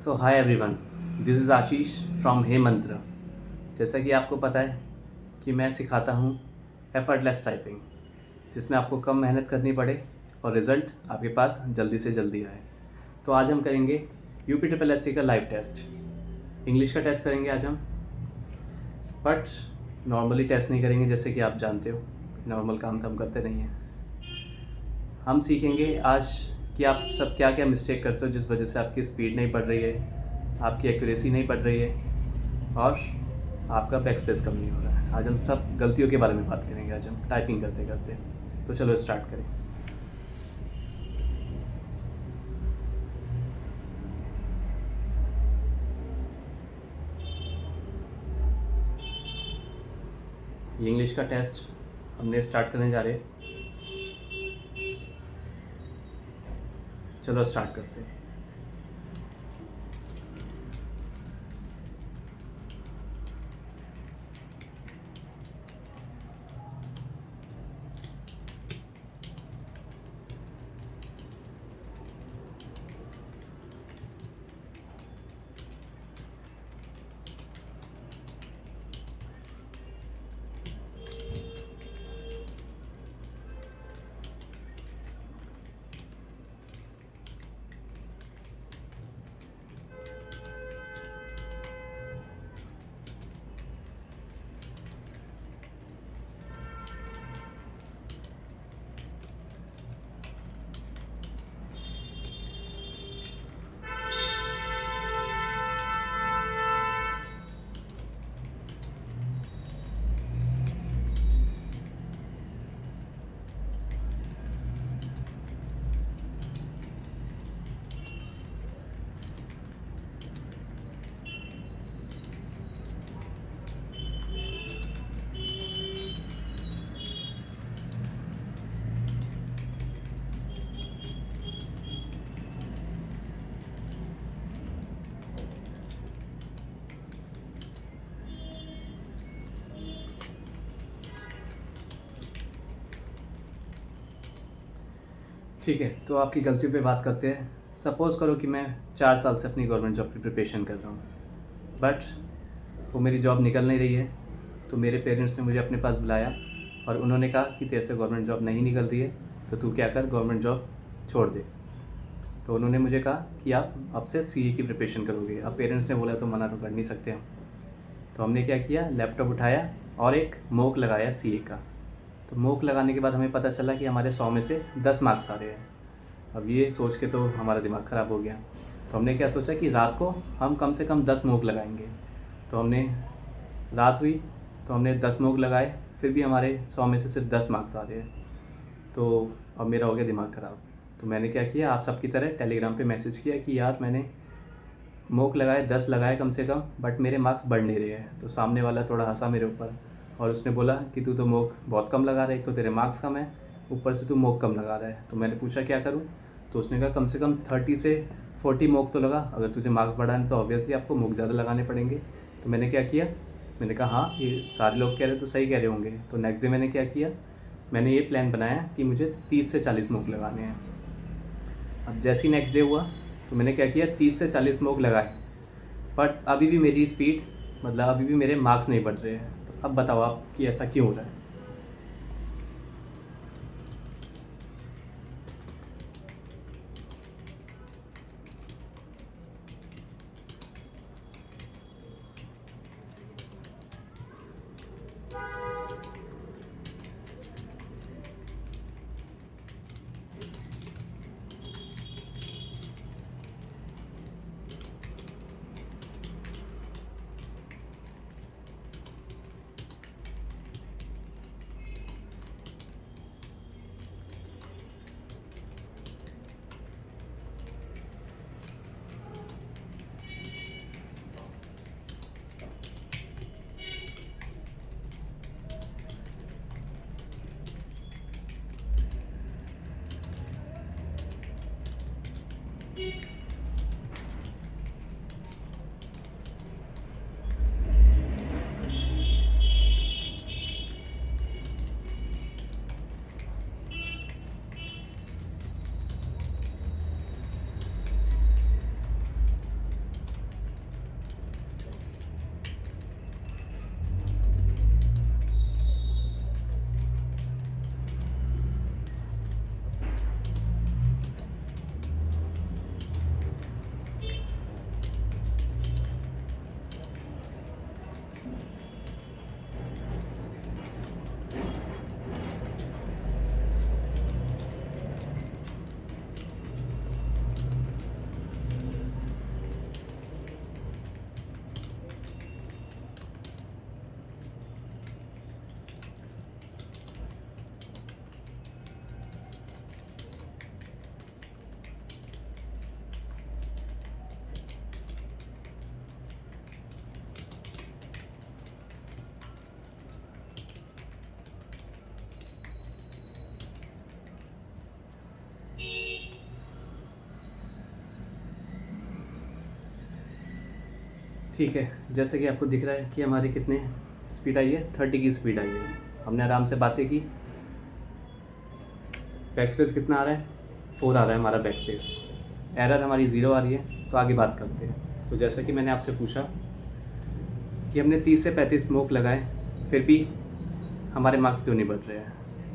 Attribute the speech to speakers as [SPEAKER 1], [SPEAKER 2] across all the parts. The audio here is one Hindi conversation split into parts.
[SPEAKER 1] So hi everyone, this is Ashish from hey Mantra. जैसा कि आपको पता है कि मैं सिखाता हूँ एफर्टलेस टाइपिंग, जिसमें आपको कम मेहनत करनी पड़े और रिज़ल्ट आपके पास जल्दी से जल्दी आए। तो आज हम करेंगे यूपीएससी का लाइव टेस्ट। इंग्लिश का टेस्ट करेंगे आज हम, बट नॉर्मली टेस्ट नहीं करेंगे। जैसे कि आप जानते हो, नॉर्मल काम तो हम करते नहीं हैं। हम सीखेंगे आज कि आप सब क्या क्या मिस्टेक करते हो जिस वजह से आपकी स्पीड नहीं बढ़ रही है, आपकी एक्यूरेसी नहीं बढ़ रही है और आपका बैक स्पेस कम नहीं हो रहा है। आज हम सब गलतियों के बारे में बात करेंगे आज हम टाइपिंग करते करते। तो चलो स्टार्ट करें। ये इंग्लिश का टेस्ट हमने स्टार्ट करने जा रहे हैं। चलो स्टार्ट करते हैं। ठीक है, तो आपकी गलतियों पे बात करते हैं। सपोज़ करो कि मैं 4 साल से अपनी गवर्नमेंट जॉब की प्रिपरेशन कर रहा हूँ, बट वो मेरी जॉब निकल नहीं रही है। तो मेरे पेरेंट्स ने मुझे अपने पास बुलाया और उन्होंने कहा कि तेरे से गवर्नमेंट जॉब नहीं निकल रही है, तो तू क्या कर, गवर्नमेंट जॉब छोड़ दे। तो उन्होंने मुझे कहा कि आप अब से सीए की प्रिपरेशन करोगे। अब पेरेंट्स ने बोला तो मना तो कर नहीं सकते हम। तो हमने क्या किया, लैपटॉप उठाया और एक मॉक लगाया सीए का। तो मॉक लगाने के बाद हमें पता चला कि हमारे 100 में से 10 मार्क्स आ रहे हैं। अब ये सोच के तो हमारा दिमाग ख़राब हो गया। तो हमने क्या सोचा कि रात को हम कम से कम 10 मॉक लगाएंगे। तो हमने रात हुई तो हमने 10 मॉक लगाए, फिर भी हमारे 100 में से सिर्फ 10 मार्क्स आ रहे हैं। तो अब मेरा हो गया दिमाग ख़राब। तो मैंने क्या किया, आप सबकी तरह टेलीग्राम पे मैसेज किया कि यार मैंने मॉक लगाए 10 लगाए कम से कम, बट मेरे मार्क्स बढ़ नहीं रहे हैं। तो सामने वाला थोड़ा हंसा मेरे ऊपर और उसने बोला कि तू तो मॉक बहुत कम लगा रहा है, एक तो तेरे मार्क्स कम है, ऊपर से तू मॉक कम लगा रहा है। तो मैंने पूछा क्या करूं? तो उसने कहा कम से कम 30 से 40 मॉक तो लगा, अगर तुझे मार्क्स बढ़ाने तो ऑब्वियसली आपको मॉक ज़्यादा लगाने पड़ेंगे। तो मैंने क्या किया, मैंने कहा हाँ ये सारे लोग कह रहे तो सही कह रहे होंगे। तो नेक्स्ट डे मैंने क्या किया, मैंने ये प्लान बनाया कि मुझे 30 से 40 मॉक लगाने हैं। अब जैसे ही नेक्स्ट डे हुआ तो मैंने क्या किया, 30 से 40 मॉक लगाए, बट अभी भी मेरी स्पीड मतलब अभी भी मेरे मार्क्स नहीं बढ़ रहे हैं। तो अब बताओ आप कि ऐसा क्यों हो रहा है? ठीक है, जैसे कि आपको दिख रहा है कि हमारी कितने स्पीड आई है, 30 की स्पीड आई है। हमने आराम से बातें की। बैक स्पेस कितना आ रहा है, 4 आ रहा है हमारा बैक स्पेस। एरर हमारी 0 आ रही है। तो आगे बात करते हैं। तो जैसा कि मैंने आपसे पूछा कि हमने 30 से 35 स्मोक लगाए, फिर भी हमारे मार्क्स क्यों नहीं बढ़ रहे हैं,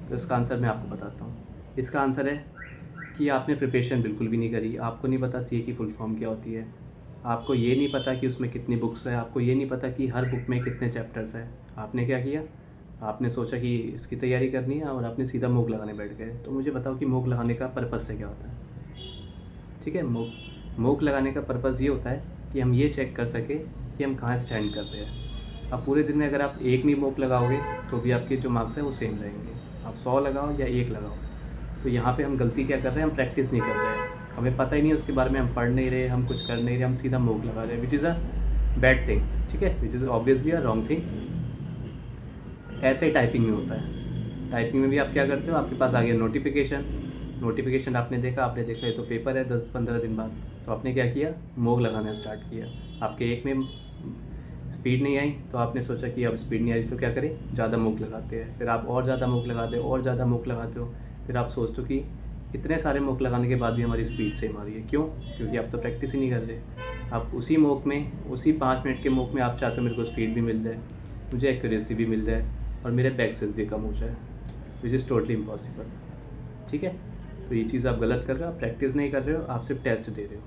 [SPEAKER 1] तो इसका आंसर मैं आपको बताता हूँ। इसका आंसर है कि आपने प्रिपरेशन बिल्कुल भी नहीं करी। आपको नहीं पता सीए की फुल फॉर्म क्या होती है, आपको ये नहीं पता कि उसमें कितनी बुक्स है, आपको ये नहीं पता कि हर बुक में कितने चैप्टर्स हैं। आपने क्या किया, आपने सोचा कि इसकी तैयारी करनी है और आपने सीधा मूक लगाने बैठ गए। तो मुझे बताओ कि मूक लगाने का पर्पज़ से क्या होता है। ठीक है, मूक लगाने का पर्पज़ ये होता है कि हम ये चेक कर सके कि हम कहाँ स्टैंड कर रहे हैं। अब पूरे दिन में अगर आप एक भी मूक लगाओगे तो भी आपके जो मार्क्स हैं वो सेम रहेंगे। आप 100 लगाओ या 1 लगाओ। तो यहाँ पे हम गलती क्या कर रहे हैं, हम प्रैक्टिस नहीं कर रहे हैं, हमें पता ही नहीं उसके बारे में, हम पढ़ नहीं रहे, हम कुछ कर नहीं रहे, हम सीधा मूक लगा रहे हैं, which is a bad thing. ठीक है, which is obviously a wrong thing. ऐसे ही टाइपिंग में होता है। टाइपिंग में भी आप क्या करते हो, आपके पास आ गया नोटिफिकेशन आपने देखा ये तो पेपर है 10-15 दिन बाद, तो आपने क्या किया, मूक लगाना स्टार्ट किया। आपके एक में स्पीड नहीं आई तो आपने सोचा कि अब स्पीड नहीं आई तो क्या करें, ज़्यादा मूक लगाते हैं। फिर आप और ज़्यादा मूक लगाते हो, और ज़्यादा मूक लगाते हो। फिर आप सोचते हो कि इतने सारे मूक लगाने के बाद भी हमारी स्पीड सेम आ रही है। क्यों? क्योंकि आप तो प्रैक्टिस ही नहीं कर रहे। आप उसी मूक में, उसी 5 मिनट के मूक में आप चाहते हो मेरे को स्पीड भी मिल जाए, मुझे एक्यूरेसी भी मिल जाए और मेरे बैक स्पेस भी कम हो जाए, विच इज़ टोटली इम्पॉसिबल। ठीक है, तो ये चीज़ आप गलत कर रहे हो, आप प्रैक्टिस नहीं कर रहे हो, आप सिर्फ टेस्ट दे रहे हो।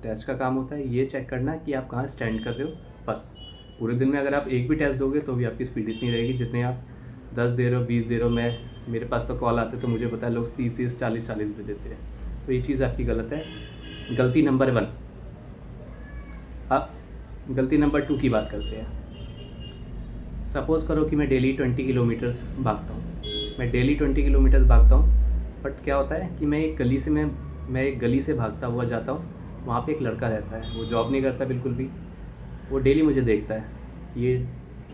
[SPEAKER 1] टेस्ट का काम होता है ये चेक करना कि आप कहाँ स्टैंड कर रहे हो, बस। पूरे दिन में अगर आप एक भी टेस्ट दोगे तो भी आपकी स्पीड इतनी रहेगी जितने आप 10 दे रहे हो, 20 दे रहे हो। मेरे पास तो कॉल आते तो मुझे पता है लोग 30-30, 40-40 भी देते हैं। तो ये चीज़ आपकी गलत है। गलती नंबर 1। अब गलती नंबर 2 की बात करते हैं। सपोज़ करो कि मैं डेली 20 किलोमीटर्स भागता हूँ। मैं डेली 20 किलोमीटर्स भागता हूँ, बट क्या होता है कि मैं एक गली से भागता हुआ जाता हूँ। वहाँ पे एक लड़का रहता है, वो जॉब नहीं करता बिल्कुल भी। वो डेली मुझे देखता है,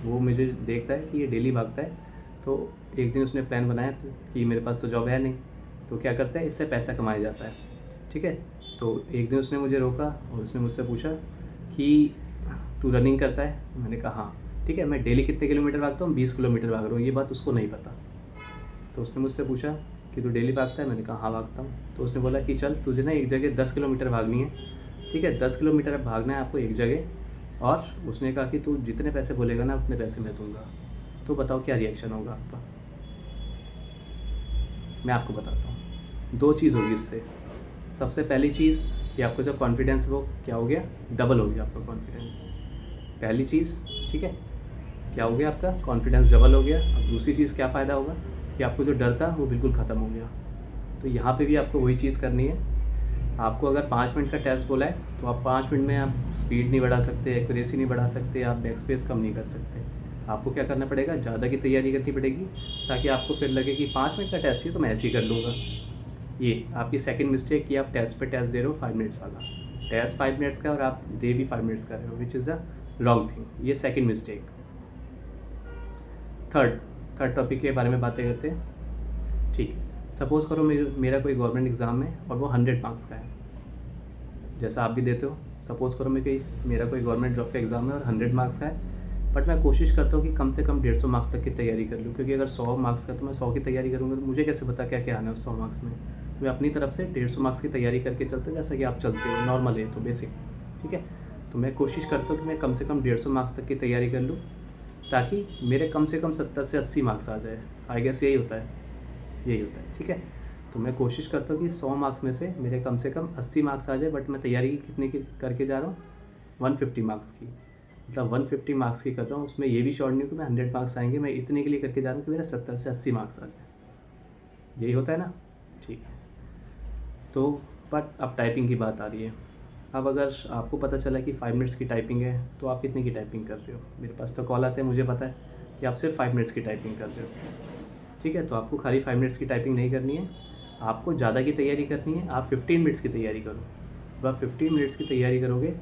[SPEAKER 1] वो मुझे देखता है कि ये डेली भागता है। तो एक दिन उसने प्लान बनाया कि मेरे पास तो जॉब है नहीं, तो क्या करता है, इससे पैसा कमाया जाता है। ठीक है, तो एक दिन उसने मुझे रोका और उसने मुझसे पूछा कि तू रनिंग करता है? मैंने कहा हाँ। ठीक है, मैं डेली कितने किलोमीटर भागता हूँ? 20 किलोमीटर भाग रहा हूँ। ये बात उसको नहीं पता। तो उसने मुझसे पूछा कि तू डेली भागता है? मैंने कहा हाँ भागता हूँ। तो उसने बोला कि चल तुझे ना एक जगह 10 किलोमीटर भागनी है। ठीक है, 10 किलोमीटर भागना है आपको एक जगह, और उसने कहा कि तू जितने पैसे बोलेगा ना उतने पैसे मैं दूंगा। तो बताओ क्या रिएक्शन होगा आपका? मैं आपको बताता हूँ। 2 चीज़ होगी इससे। सबसे पहली चीज़ कि आपका जो कॉन्फिडेंस वो क्या हो गया, डबल हो गया आपका कॉन्फिडेंस। पहली चीज़, ठीक है, क्या हो गया, आपका कॉन्फिडेंस डबल हो गया। अब दूसरी चीज़ क्या फ़ायदा होगा कि आपको जो डर था वो बिल्कुल ख़त्म हो गया। तो यहाँ पे भी आपको वही चीज़ करनी है। आपको अगर 5 मिनट का टेस्ट बोला है तो आप 5 मिनट में आप स्पीड नहीं बढ़ा सकते, एक्यूरेसी नहीं बढ़ा सकते, आप बैक स्पेस कम नहीं कर सकते। आपको क्या करना पड़ेगा, ज़्यादा की तैयारी करनी पड़ेगी, ताकि आपको फिर लगे कि 5 मिनट का टेस्ट ही तो मैं ऐसे ही कर लूँगा। ये आपकी सेकंड मिस्टेक कि आप टेस्ट पे टेस्ट दे रहे हो 5 मिनट्स वाला। टेस्ट 5 मिनट्स का और आप दे भी 5 मिनट्स कर रहे हो, which is the wrong thing. ये सेकंड मिस्टेक। थर्ड टॉपिक के बारे में बातें करते हैं। ठीक है, सपोज़ करो मेरा कोई गवर्नमेंट एग्ज़ाम है और वो 100 मार्क्स का है, जैसा आप भी देते हो। सपोज़ करो मेरा कोई गवर्नमेंट जॉब का एग्ज़ाम है और 100 मार्क्स का है, बट मैं कोशिश करता हूँ कि कम से कम 150 मार्क्स तक की तैयारी कर लूँ, क्योंकि अगर 100 मार्क्स का तो मैं 100 की तैयारी करूँगा तो मुझे कैसे पता क्या क्या आना है उस 100 मार्क्स में। मैं अपनी तरफ से 150 मार्क्स की तैयारी करके चलता हूँ, जैसा कि आप चलते हो, नॉर्मल है तो बेसिक। ठीक है, तो मैं कोशिश करता हूँ कि मैं कम से कम 150 मार्क्स तक की तैयारी कर लूँ, ताकि मेरे कम से कम 70 से 80 मार्क्स आ जाए। आई गेस यही होता है। ठीक है, तो मैं कोशिश करता हूँ कि 100 मार्क्स में से मेरे कम से कम 80 मार्क्स आ जाए, बट मैं तैयारी कितने की करके जा रहा हूँ, 150 मार्क्स की। मतलब 150 मार्क्स की कर रहा हूँ, उसमें ये भी श्योर नहीं हूँ कि मैं 100 मार्क्स आएंगे, मैं इतने के लिए करके जा रहा हूँ कि मेरा 70 से 80 मार्क्स आ जाए। यही होता है ना? ठीक है, तो बट अब टाइपिंग की बात आ रही है। अब अगर आपको पता चला कि 5 मिनट्स की टाइपिंग है, तो आप कितने की टाइपिंग कर रहे हो? मेरे पास तो कॉल आते हैं, मुझे पता है कि आप सिर्फ 5 मिनट्स की टाइपिंग कर रहे हो। ठीक है, तो आपको खाली 5 मिनट्स की टाइपिंग नहीं करनी है, आपको ज़्यादा की तैयारी करनी है। आप 15 मिनट्स की तैयारी करो। जब आप 15 मिनट्स की तैयारी करोगे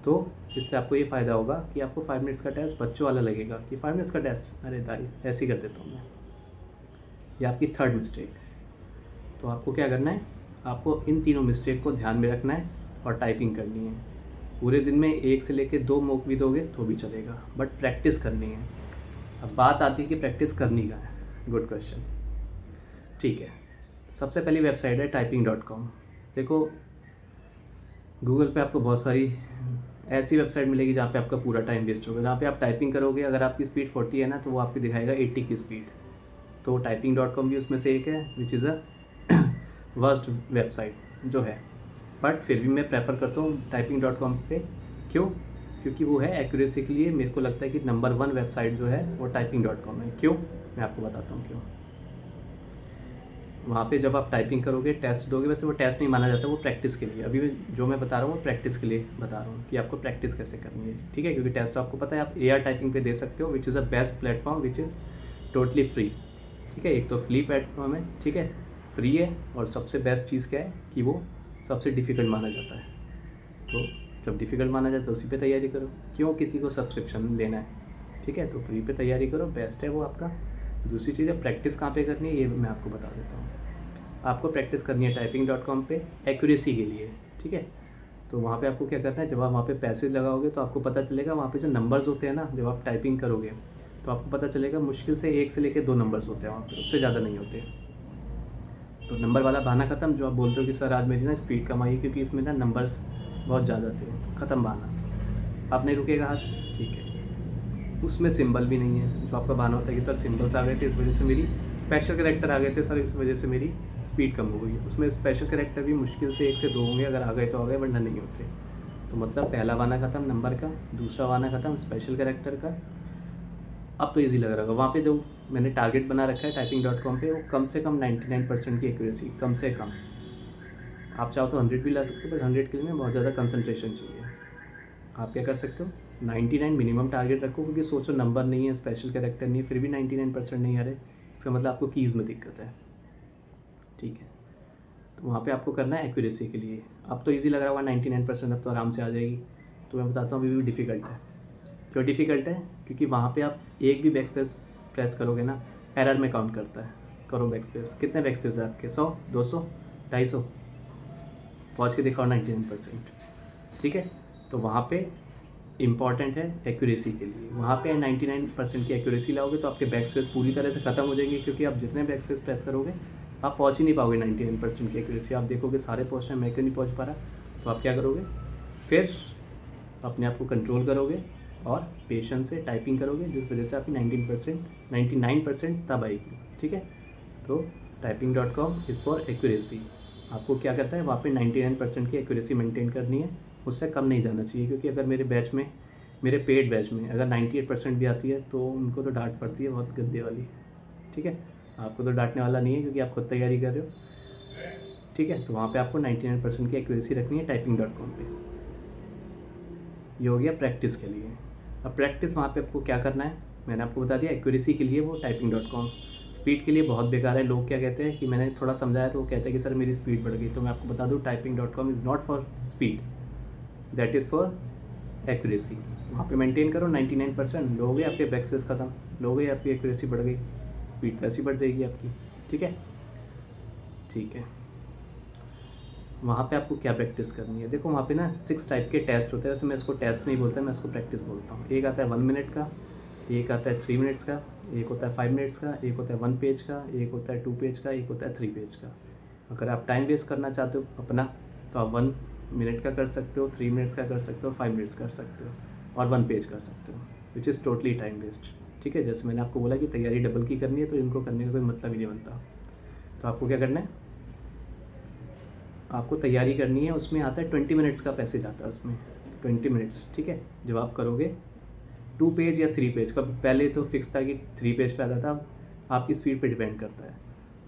[SPEAKER 1] तो इससे आपको ये फ़ायदा होगा कि आपको 5 मिनट्स का टेस्ट बच्चों वाला लगेगा कि 5 मिनट्स का टेस्ट, अरे दाई ऐसे ही कर देता हूँ मैं। ये आपकी थर्ड मिस्टेक। तो आपको क्या करना है, आपको इन तीनों मिस्टेक को ध्यान में रखना है और टाइपिंग करनी है। पूरे दिन में 1 से लेके 2 मॉक भी दोगे तो भी चलेगा, बट प्रैक्टिस करनी है। अब बात आती है कि प्रैक्टिस करनी का है। Good question. ठीक है, सबसे पहली वेबसाइट है typing.com। देखो, गूगल पे आपको बहुत सारी ऐसी वेबसाइट मिलेगी जहाँ पे आपका पूरा टाइम वेस्ट होगा। जहाँ पे आप टाइपिंग करोगे, अगर आपकी स्पीड 40 है ना, तो वो आपकी दिखाएगा 80 की स्पीड। तो typing.com भी उसमें से एक है, which is a worst website जो है। बट फिर भी मैं प्रेफर करता हूँ typing.com पे। क्यों? क्योंकि वो है एक्यूरेसी के लिए, मेरे को लगता है कि नंबर 1 वेबसाइट जो है वो typing.com है। क्यों? मैं आपको बताता हूँ क्यों। वहाँ पे जब आप टाइपिंग करोगे, टेस्ट दोगे, वैसे वो टेस्ट नहीं माना जाता, वो प्रैक्टिस के लिए। अभी जो मैं बता रहा हूँ वो प्रैक्टिस के लिए बता रहा हूँ कि आपको प्रैक्टिस कैसे करनी है, ठीक है। क्योंकि टेस्ट तो आपको पता है, आप AR टाइपिंग पे दे सकते हो, which is a best platform, which is totally free, ठीक है। एक तो फ्री प्लेटफॉर्म है, ठीक है, फ्री है। और सबसे बेस्ट चीज़ क्या है कि वो सबसे डिफ़िकल्ट माना जाता है। तो जब डिफ़िकल्ट माना जाए तो उसी पे तैयारी करो। क्यों किसी को सब्सक्रिप्शन लेना है, ठीक है। तो फ्री पे तैयारी करो, बेस्ट है वो आपका। दूसरी चीज़ है प्रैक्टिस कहाँ पे करनी है, ये मैं आपको बता देता हूँ। आपको प्रैक्टिस करनी है typing.com पे एक्यूरेसी के लिए, ठीक है। तो वहाँ पे आपको क्या करना है, जब आप वहाँ पे पैसे लगाओगे तो आपको पता चलेगा वहाँ पे जो नंबर्स होते हैं ना, जब आप टाइपिंग करोगे तो आपको पता चलेगा मुश्किल से 1 से लेके 2 नंबर्स होते हैं वहाँ पे, उससे ज़्यादा नहीं होते। तो नंबर वाला बहाना ख़त्म। जो आप बोलते हो कि सर आज मेरी ना स्पीड कम आई क्योंकि इसमें ना नंबर्स बहुत ज़्यादा थे, तो ख़त्म बहाना। आप नहीं रुकेगा हाथ, ठीक है। उसमें सिंबल भी नहीं है, जो आपका बहाना होता है कि सर सिंबल्स आ गए थे इस वजह से मेरी, स्पेशल कैरेक्टर आ गए थे सर इस वजह से मेरी स्पीड कम हो गई। उसमें स्पेशल कैरेक्टर भी मुश्किल से 1 से 2 होंगे, अगर आ गए तो आ गए, वरना नहीं होते। तो मतलब पहला बहाना ख़त्म नंबर का, दूसरा बहाना ख़त्म स्पेशल कैरेक्टर का। अब तो ईजी लग रहा होगा। वहाँ पे जो मैंने टारगेट बना रखा है typing.com पे, वो कम से कम 99% की एक्यूरेसी, कम से कम। आप चाहो तो 100 भी ला सकते हो, बट 100 के लिए बहुत ज़्यादा कंसंट्रेशन चाहिए। आप क्या कर सकते हो, 99 मिनिमम टारगेट रखो। क्योंकि सोचो नंबर नहीं है, स्पेशल कैरेक्टर नहीं है, फिर भी 99% नहीं आ रहे, इसका मतलब आपको कीज़ में दिक्कत है, ठीक है। तो वहाँ पे आपको करना है एक्यूरेसी के लिए। अब तो इजी लग रहा होगा 99%, अब तो आराम से आ जाएगी। तो मैं बताता हूँ अभी भी डिफ़िकल्ट है। क्यों डिफ़िकल्ट है? क्योंकि वहाँ पे आप एक भी बैक स्पेस प्रेस करोगे ना, एरर में काउंट करता है। करो बैक स्पेस, कितने बैक स्पेस है आपके? 100, 200, 250? पहुँच के दिखाओ 99%, ठीक है। तो वहाँ पे इम्पॉर्टेंट है एक्यूरेसी के लिए। वहाँ पे 99% की एक्यूरेसी लाओगे तो आपके बैक स्पेस पूरी तरह से ख़त्म हो जाएंगे। क्योंकि आप जितने बैक स्पेस प्रेस करोगे आप पहुँच ही नहीं पाओगे 99% की एक्यूरेसी। आप देखोगे सारे पहुँच रहे हैं, मैं क्यों नहीं पहुँच पा रहा। तो आप क्या करोगे, फिर अपने आप को कंट्रोल करोगे और पेशेंस से टाइपिंग करोगे, जिस वजह से आपकी 99% तब आएगी, ठीक है। तो typing.com इज़ फॉर एक्यूरेसी। आपको क्या करता है, वहाँ पे 99% की एक्यूरेसी मेंटेन करनी है, उससे कम नहीं जाना चाहिए। क्योंकि अगर मेरे बैच में, मेरे पेड बैच में अगर 98% भी आती है तो उनको तो डांट पड़ती है बहुत गंदे वाली, ठीक है। आपको तो डांटने वाला नहीं है क्योंकि आप खुद तैयारी कर रहे हो, ठीक है। तो वहाँ पे आपको 99% की एक्यूरेसी रखनी है typing.com पे। ये हो गया प्रैक्टिस के लिए। अब प्रैक्टिस वहाँ पे आपको क्या करना है, मैंने आपको बता दिया। एक्यूरेसी के लिए वो typing.com, स्पीड के लिए बहुत बेकार है। लोग क्या कहते हैं कि मैंने थोड़ा समझाया तो वो कहते हैं कि सर मेरी स्पीड बढ़ गई। तो मैं आपको बता दूँ typing.com is not for speed, that is for accuracy. वहाँ पे मेंटेन करो 99%, लोगे आपके बैक स्पेस ख़त्म, लोगे आपकी एक्यूरेसी बढ़ गई, स्पीड तो ऐसी बढ़ जाएगी आपकी, ठीक है। ठीक है, वहाँ पे आपको क्या प्रैक्टिस करनी है। देखो वहाँ पे ना 6 टाइप के टेस्ट होते हैं। वैसे मैं इसको टेस्ट नहीं बोलता, मैं इसको प्रैक्टिस बोलता हूँ। एक आता है 1 मिनट का, एक आता है 3 मिनट्स का, एक होता है 5 मिनट्स का, एक होता है 1 पेज का, एक होता है 2 पेज का, एक होता है 3 पेज का। अगर आप टाइम वेस्ट करना चाहते हो अपना तो आप 1 मिनट का कर सकते हो, 3 मिनट्स का कर सकते हो, 5 मिनट्स कर सकते हो और 1 पेज कर सकते हो, which is totally time waste, ठीक है। जैसे मैंने आपको बोला कि तैयारी डबल की करनी है तो इनको करने का कोई मतलब ही नहीं बनता। तो आपको क्या करना है, आपको तैयारी करनी है। उसमें आता है 20 मिनट्स का पैसेज आता है उसमें, 20 मिनट्स, ठीक है। जब आप करोगे 2 पेज या 3 पेज का, पहले तो फिक्स था कि 3 पेज पे आता था, अब आपकी स्पीड पे डिपेंड करता है।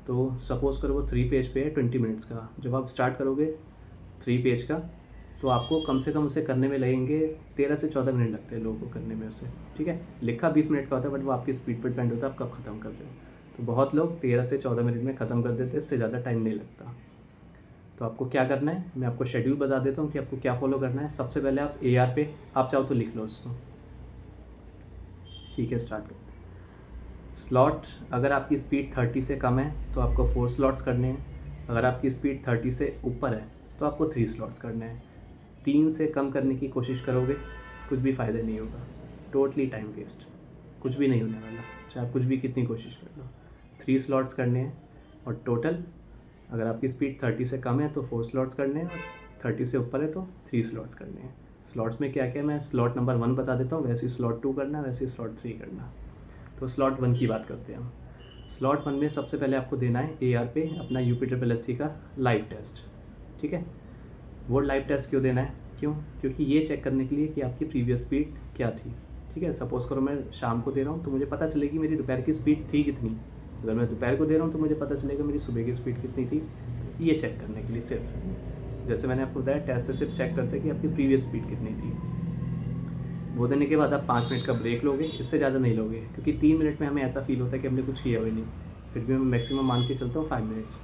[SPEAKER 1] तो सपोज़ करो वो 3 पेज पे है 20 मिनट्स का। जब आप स्टार्ट करोगे 3 पेज का तो आपको कम से कम उसे करने में लगेंगे 13 से 14 मिनट लगते हैं लोगों को करने में उसे, ठीक है। लिखा 20 मिनट का होता है, बट वो आपकी स्पीड पर डिपेंड होता है आप कब ख़त्म कर रहे हो। तो बहुत लोग 13 से 14 मिनट में ख़त्म कर देते हैं, इससे ज़्यादा टाइम नहीं लगता। तो आपको क्या करना है, मैं आपको शेड्यूल बता देता हूँ कि आपको क्या फॉलो करना है। सबसे पहले आप AR पे, आप चाहो तो लिख लो उसको, ठीक है। स्टार्ट करो। स्लॉट, अगर आपकी स्पीड 30 से कम है तो आपको 4 स्लॉट्स करने हैं। अगर आपकी स्पीड 30 से ऊपर है तो आपको 3 स्लॉट्स करने हैं। 3 से कम करने की कोशिश करोगे, कुछ भी फ़ायदा नहीं होगा, टोटली टाइम वेस्ट, कुछ भी नहीं होने वाला, चाहे आप कुछ भी कितनी कोशिश कर लो। 3 स्लॉट्स करने हैं और टोटल अगर आपकी स्पीड 30 से कम है तो 4 स्लॉट्स करने हैं, और 30 से ऊपर है तो 3 स्लॉट्स करने हैं। स्लॉट्स में क्या क्या मैं स्लॉट नंबर 1 बता देता हूँ, वैसे ही स्लॉट 2 करना, वैसे ही स्लॉट 3 करना। तो स्लॉट 1 की बात करते हैं हम। स्लॉट 1 में सबसे पहले आपको देना है AR पे अपना UPSSC का लाइव टेस्ट, ठीक है। वो लाइव टेस्ट क्यों देना है, क्यों? क्योंकि ये चेक करने के लिए कि आपकी प्रीवियस स्पीड क्या थी, ठीक है। सपोज़ करो मैं शाम को दे रहा हूँ तो मुझे पता चलेगी मेरी दोपहर की स्पीड थी कितनी। अगर मैं दोपहर को दे रहा हूँ तो मुझे पता चलेगा मेरी सुबह की स्पीड कितनी थी। तो ये चेक करने के लिए सिर्फ, जैसे मैंने आपको बताया, टेस्ट सिर्फ चेक करते कि आपकी प्रीवियस स्पीड कितनी थी। वो देने के बाद आप 5 मिनट का ब्रेक लोगे, इससे ज़्यादा नहीं लोगे, क्योंकि 3 मिनट में हमें ऐसा फील होता है कि हमने कुछ किया हुआ नहीं। फिर भी मैं मैक्सिमम मान के चलता हूँ 5 मिनट्स।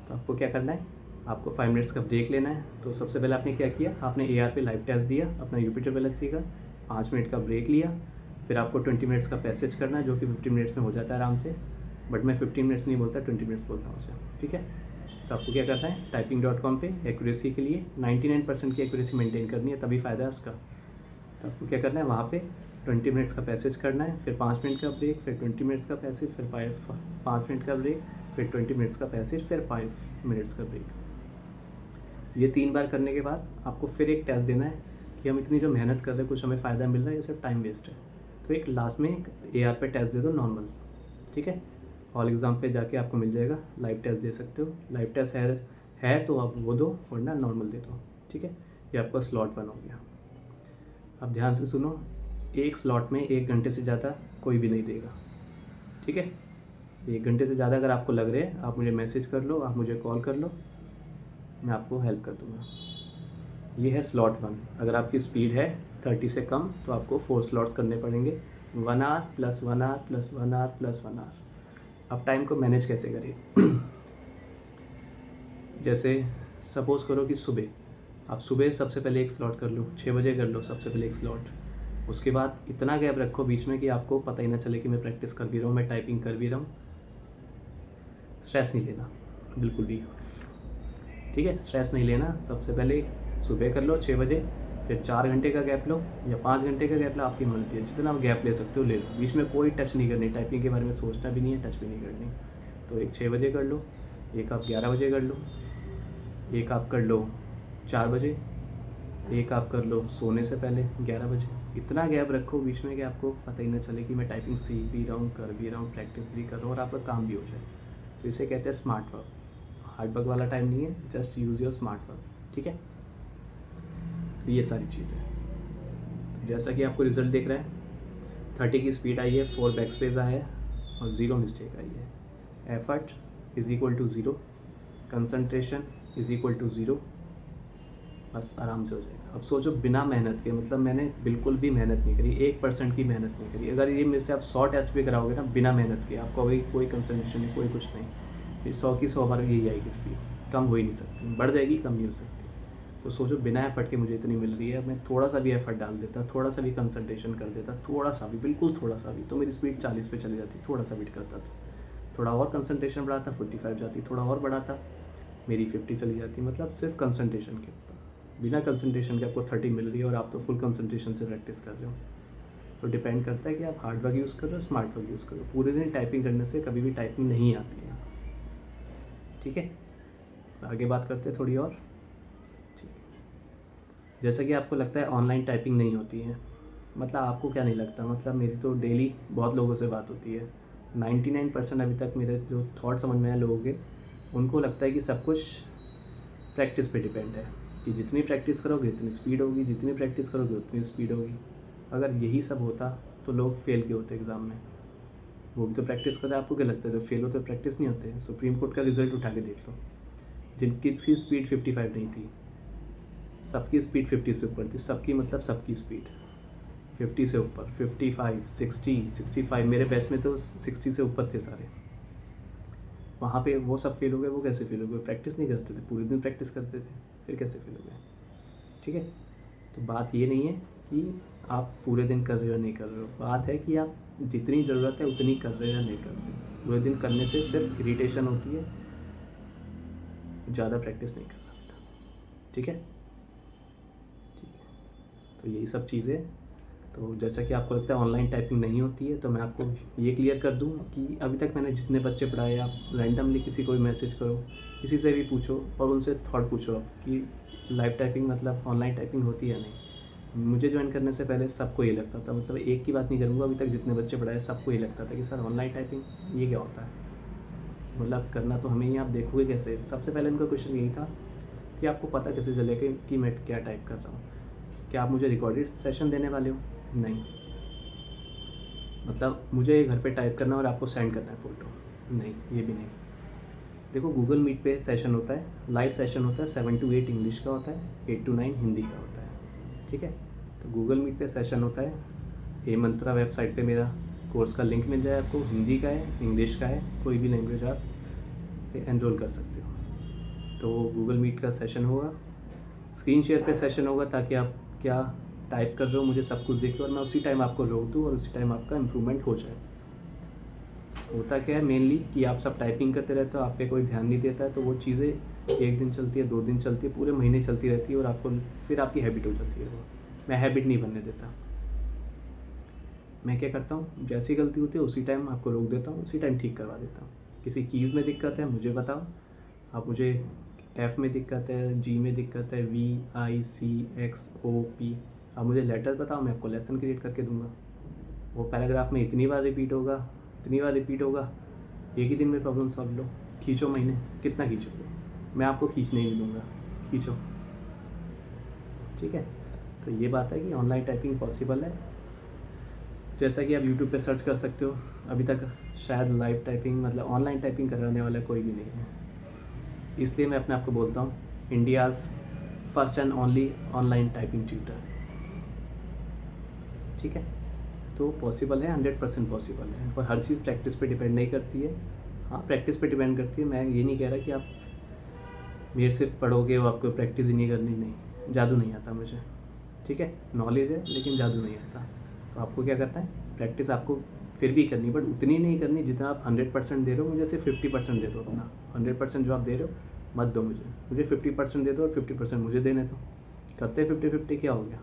[SPEAKER 1] तो आपको क्या करना है, आपको 5 मिनट्स का ब्रेक लेना है। तो सबसे पहले आपने क्या किया, आपने AR पे लाइव टेस्ट दिया अपना UPSSC का, 5 मिनट का ब्रेक लिया। फिर आपको 20 मिनट्स का पैसेज करना है, जो कि 15 मिनट्स में हो जाता है आराम से, बट मैं 15 मिनट्स नहीं बोलता, 20 मिनट्स बोलता हूँ उसे, ठीक है। तो आपको क्या करना है, typing.com पे एक्यूरेसी के लिए 99% की एक्यूरेसी मेंटेन करनी है, तभी फ़ायदा है उसका। तो आपको क्या करना है, वहाँ पे 20 मिनट्स का पैसेज करना है, फिर 5 मिनट का ब्रेक, फिर 20 मिनट्स का पैसेज, फिर 5 मिनट का ब्रेक, फिर 20 मिनट्स का पैसेज, फिर 5 मिनट्स का ब्रेक। ये 3 बार करने के बाद आपको फिर एक टेस्ट देना है कि हम इतनी जो मेहनत कर रहे हैं कुछ हमें फ़ायदा मिल रहा है या सिर्फ टाइम वेस्ट है। तो एक लास्ट में एक AR पे टेस्ट दे दो नॉर्मल, ठीक है। ऑल एग्ज़ाम पे जाके आपको मिल जाएगा, लाइव टेस्ट दे सकते हो। लाइव टेस्ट है तो आप वो दो, वरना नॉर्मल दे दो, ठीक है। ये आपका स्लॉट 1 हो गया। अब ध्यान से सुनो, एक स्लॉट में 1 घंटे से ज़्यादा कोई भी नहीं देगा, ठीक है। 1 घंटे से ज़्यादा अगर आपको लग रहे हैं, आप मुझे मैसेज कर लो, आप मुझे कॉल कर लो, मैं आपको हेल्प कर दूँगा। ये है स्लॉट 1। अगर आपकी स्पीड है 30 से कम तो आपको 4 स्लॉट्स करने पड़ेंगे, 1 hour plus 1 hour plus 1 hour plus 1 hour. अब टाइम को मैनेज कैसे करें जैसे सपोज़ करो कि आप सुबह सबसे पहले एक स्लॉट कर लो, 6 बजे कर लो सबसे पहले एक स्लॉट। उसके बाद इतना गैप रखो बीच में कि आपको पता ही ना चले कि मैं प्रैक्टिस कर भी रहा हूँ, मैं टाइपिंग कर भी रहा हूँ। स्ट्रेस नहीं लेना बिल्कुल भी, ठीक है। स्ट्रेस नहीं लेना, सबसे पहले सुबह कर लो 6 बजे, फिर 4 घंटे का गैप लो या 5 घंटे का गैप लो, आपकी मर्ज़ी है, जितना आप गैप ले सकते हो ले लो। बीच में कोई टच नहीं करनी, टाइपिंग के बारे में सोचना भी नहीं है, टच भी नहीं करनी। तो एक 6 बजे कर लो, एक आप 11 बजे कर लो, एक आप कर लो 4 बजे, एक आप कर लो सोने से पहले 11 बजे। इतना गैप रखो बीच में कि आपको पता ही ना चले कि मैं टाइपिंग सीख भी रहा हूँ, कर भी रहा हूँ, प्रैक्टिस भी कर रहा हूँ और आपका काम भी हो जाए। तो इसे कहते हैं स्मार्ट वर्क। हार्ड वर्क वाला टाइम नहीं है, just use your smart work, ठीक है। तो ये सारी चीज़ें, तो जैसा कि आपको रिजल्ट देख रहे हैं, 30 की स्पीड आई है, 4 बैक स्पेस आया है और 0 मिस्टेक आई है। Effort is equal to 0, concentration is equal to 0, बस आराम से हो जाएगा। अब सोचो बिना मेहनत के, मतलब मैंने बिल्कुल भी मेहनत नहीं करी, 1% की मेहनत नहीं करी। अगर ये मेरे से आप 100 टेस्ट भी कराओगे ना बिना मेहनत के, आपको अभी कोई कंसंट्रेशन नहीं, कोई कुछ नहीं, फिर 100 की 100 बार यही आएगी स्पीड, कम हो ही नहीं सकती, बढ़ जाएगी, कम नहीं हो सकती। तो सोचो बिना एफर्ट के मुझे इतनी मिल रही है, मैं थोड़ा सा भी एफर्ट डाल देता, थोड़ा सा भी कंसंट्रेशन कर देता, थोड़ा सा भी, बिल्कुल थोड़ा सा भी, तो मेरी स्पीड 40 पे चली जाती। थोड़ा सा वेट करता तो थोड़ा और कंसंट्रेशन बढ़ाता, 45 जाती, थोड़ा और बढ़ाता, मेरी 50 चली जाती। मतलब सिर्फ कंसंट्रेशन के ऊपर, बिना कंसंट्रेशन के आपको 30 मिल रही है और आप तो फुल कंसंट्रेशन से प्रैक्टिस कर रहे हो। तो डिपेंड करता है कि आप हार्ड वर्क यूज़ कर रहे हो, स्मार्ट वर्क यूज़ करो। पूरे दिन टाइपिंग करने से कभी भी टाइपिंग नहीं आती है, ठीक है। आगे बात करते हैं थोड़ी और, ठीक है। जैसा कि आपको लगता है ऑनलाइन टाइपिंग नहीं होती है, मतलब आपको क्या नहीं लगता, मतलब मेरी तो डेली बहुत लोगों से बात होती है। 99% अभी तक मेरे जो थॉट समझ में आए लोगों के, उनको लगता है कि सब कुछ प्रैक्टिस पे डिपेंड है, कि जितनी प्रैक्टिस करोगे उतनी स्पीड होगी, जितनी प्रैक्टिस करोगे उतनी स्पीड होगी। अगर यही सब होता तो लोग फेल क्यों होते एग्ज़ाम में? वो भी तो प्रैक्टिस करते हैं। आपको क्या लगता है जो फेल होते प्रैक्टिस नहीं होते? सुप्रीम कोर्ट का रिजल्ट उठा के देख लो, जिनकी स्पीड 55 नहीं थी, सबकी स्पीड 50 से ऊपर थी, सबकी मतलब सबकी स्पीड 50 से ऊपर, 55, 60, 65, मेरे बैच में तो 60 से ऊपर थे सारे। वहाँ पे वो सब फेल हो गए, वो कैसे फेल हो गए? प्रैक्टिस नहीं करते थे, पूरे दिन प्रैक्टिस करते थे, फिर कैसे फेल हो गए? ठीक है। तो बात ये नहीं है कि आप पूरे दिन कर रहे हो नहीं कर रहे हो, बात है कि आप जितनी ज़रूरत है उतनी कर रहे हो या नहीं कर रहे हो। पूरे दिन करने से सिर्फ इरिटेशन होती है, ज़्यादा प्रैक्टिस नहीं करना बेटा, ठीक है। तो यही सब चीज़ें। तो जैसा कि आपको लगता है ऑनलाइन टाइपिंग नहीं होती है, तो मैं आपको ये क्लियर कर दूँ कि अभी तक मैंने जितने बच्चे पढ़ाए, आप रैंडमली किसी को भी मैसेज करो, किसी से भी पूछो और उनसे थॉट पूछो आप कि लाइव टाइपिंग मतलब ऑनलाइन टाइपिंग होती है या नहीं। मुझे ज्वाइन करने से पहले सबको ये लगता था, मतलब एक की बात नहीं करूँगा, अभी तक जितने बच्चे पढ़ाए सबको ये लगता था कि सर ऑनलाइन टाइपिंग ये क्या होता है, मतलब करना तो हमें ही, आप देखोगे कैसे। सबसे पहले उनका क्वेश्चन यही था कि आपको पता कैसे चलेगा कि मैं क्या टाइप कर रहा हूँ, क्या आप मुझे रिकॉर्डेड सेशन देने वाले हो? नहीं, मतलब मुझे घर पे टाइप करना और आपको सेंड करना है फ़ोटो, नहीं, ये भी नहीं। देखो गूगल मीट पे सेशन होता है, लाइव सेशन होता है, 7 to 8 इंग्लिश का होता है, 8 to 9 हिंदी का होता है, ठीक है। तो गूगल मीट पे सेशन होता है, हे मंत्रा वेबसाइट पे मेरा कोर्स का लिंक मिल जाए आपको, हिंदी का है, इंग्लिश का है, कोई भी लैंग्वेज आप एनरोल कर सकते हो। तो गूगल मीट का सेशन होगा, स्क्रीन शेयर पे सेशन होगा, ताकि आप क्या टाइप कर रहे हो मुझे सब कुछ दिखे और मैं उसी टाइम आपको रोक दूँ और उसी टाइम आपका इम्प्रूवमेंट हो जाए। होता क्या है मेनली कि आप सब टाइपिंग करते रहते हो, आप पे कोई ध्यान नहीं देता है, तो वो चीज़ें 1 दिन चलती है, 2 दिन चलती है, पूरे महीने चलती रहती है और आपको फिर आपकी हैबिट हो जाती है वो। मैं हैबिट नहीं बनने देता। मैं क्या करता हूँ, जैसी गलती होती है उसी टाइम आपको रोक देता हूँ, उसी टाइम ठीक करवा देता हूँ। किसी कीज़ में दिक्कत है मुझे बताओ, आप मुझे एफ़ में दिक्कत है, जी में दिक्कत है, VICXOP, आप मुझे लेटर बताओ, मैं आपको लेसन क्रिएट करके दूंगा। वो पैराग्राफ में इतनी बार रिपीट होगा, इतनी बार रिपीट होगा, एक ही दिन में प्रॉब्लम सॉल्व लो। खींचो महीने, कितना खींचोगे, मैं आपको खींचने ही नहीं दूंगा, खींचो, ठीक है। तो ये बात है कि ऑनलाइन टाइपिंग पॉसिबल है। जैसा कि आप यूट्यूब पे सर्च कर सकते हो, अभी तक शायद लाइव टाइपिंग मतलब ऑनलाइन टाइपिंग कराने वाला कोई भी नहीं है। इसलिए मैं अपने आप को बोलता हूँ India's first and only online typing tutor, ठीक है। तो पॉसिबल है, 100% पॉसिबल है, और हर चीज़ प्रैक्टिस पे डिपेंड नहीं करती है। हाँ, प्रैक्टिस पे डिपेंड करती है। मैं ये नहीं कह रहा कि आप मेरे से पढ़ोगे और आपको प्रैक्टिस ही नहीं करनी, नहीं, जादू नहीं आता मुझे, ठीक है। नॉलेज है लेकिन जादू नहीं आता। तो आपको क्या करना है, प्रैक्टिस आपको फिर भी करनी, बट उतनी नहीं करनी जितना आप 100% दे रहे हो। मुझे सिर्फ 50% दे दो अपना, 100% जो आप दे रहे हो मत दो मुझे 50% दे दो और 50% मुझे देने दो। करते 50-50 क्या हो गया,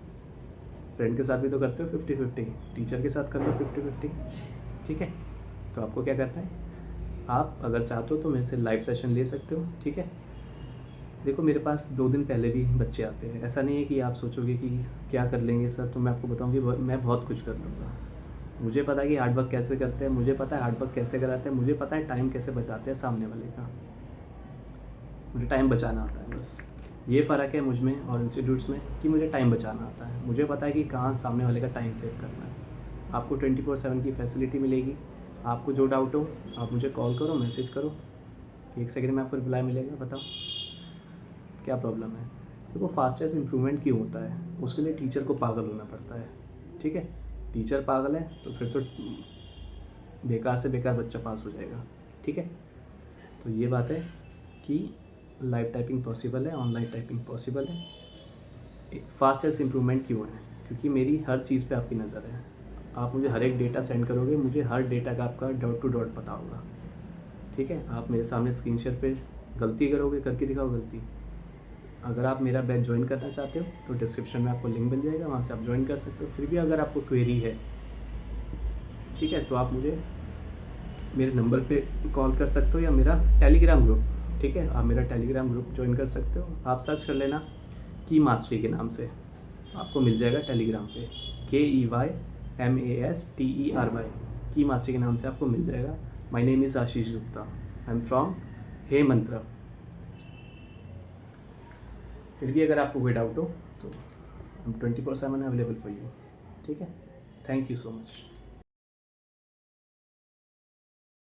[SPEAKER 1] फ्रेंड के साथ भी तो करते हो 50-50, टीचर के साथ कर लो 50-50, ठीक है। तो आपको क्या करना है, आप अगर चाहते हो तो मेरे से लाइव सेशन ले सकते हो, ठीक है। देखो मेरे पास 2 दिन पहले भी बच्चे आते हैं, ऐसा नहीं है कि आप सोचोगे कि क्या कर लेंगे सर, तो मैं आपको बताऊँ कि मैं बहुत कुछ कर लूँगा। मुझे पता है कि हार्ड वर्क कैसे करते हैं, मुझे पता है हार्ड वर्क कैसे कराते हैं, मुझे पता है टाइम कैसे बचाते हैं सामने वाले का। मुझे टाइम बचाना आता है, बस ये फ़र्क है मुझ में और इंस्टीट्यूट्स में कि मुझे टाइम बचाना आता है। मुझे पता है कि कहाँ सामने वाले का टाइम सेव करना है। आपको 24/7 की फैसिलिटी मिलेगी। आपको जो डाउट हो आप मुझे कॉल करो, मैसेज करो, 1 सेकंड में आपको रिप्लाई मिलेगा। बताओ क्या प्रॉब्लम है। देखो फास्टेस्ट इम्प्रूवमेंट क्यों होता है, उसके लिए टीचर को पागल होना पड़ता है, ठीक है। टीचर पागल है तो फिर तो बेकार से बेकार बच्चा पास हो जाएगा, ठीक है। तो ये बात है कि लाइव टाइपिंग पॉसिबल है, ऑनलाइन टाइपिंग पॉसिबल है। फास्टेस्ट इम्प्रूवमेंट क्यों है, क्योंकि मेरी हर चीज़ पे आपकी नज़र है। आप मुझे हर एक डेटा सेंड करोगे, मुझे हर डेटा का आपका डॉट टू डॉट पता होगा, ठीक है। आप मेरे सामने स्क्रीन शेयर पे गलती करोगे, करके दिखाओ गलती। अगर आप मेरा बैच ज्वाइन करना चाहते हो तो डिस्क्रिप्शन में आपको लिंक मिल जाएगा, वहाँ से आप ज्वाइन कर सकते हो। फिर भी अगर आपको क्वेरी है, ठीक है, तो आप मुझे मेरे नंबर पे कॉल कर सकते हो या मेरा टेलीग्राम ग्रुप, ठीक है, आप मेरा टेलीग्राम ग्रुप ज्वाइन कर सकते हो। आप सर्च कर लेना की मास्टरी के नाम से, आपको मिल जाएगा टेलीग्राम पे, KEYMASTERY की मास्टरी के नाम से आपको मिल जाएगा। My name is Ashish Gupta, I am from hey Mantra. फिर भी अगर आपको कोई डाउट हो तो I'm 24/7 अवेलेबल फॉर यू, ठीक है। Thank you so much.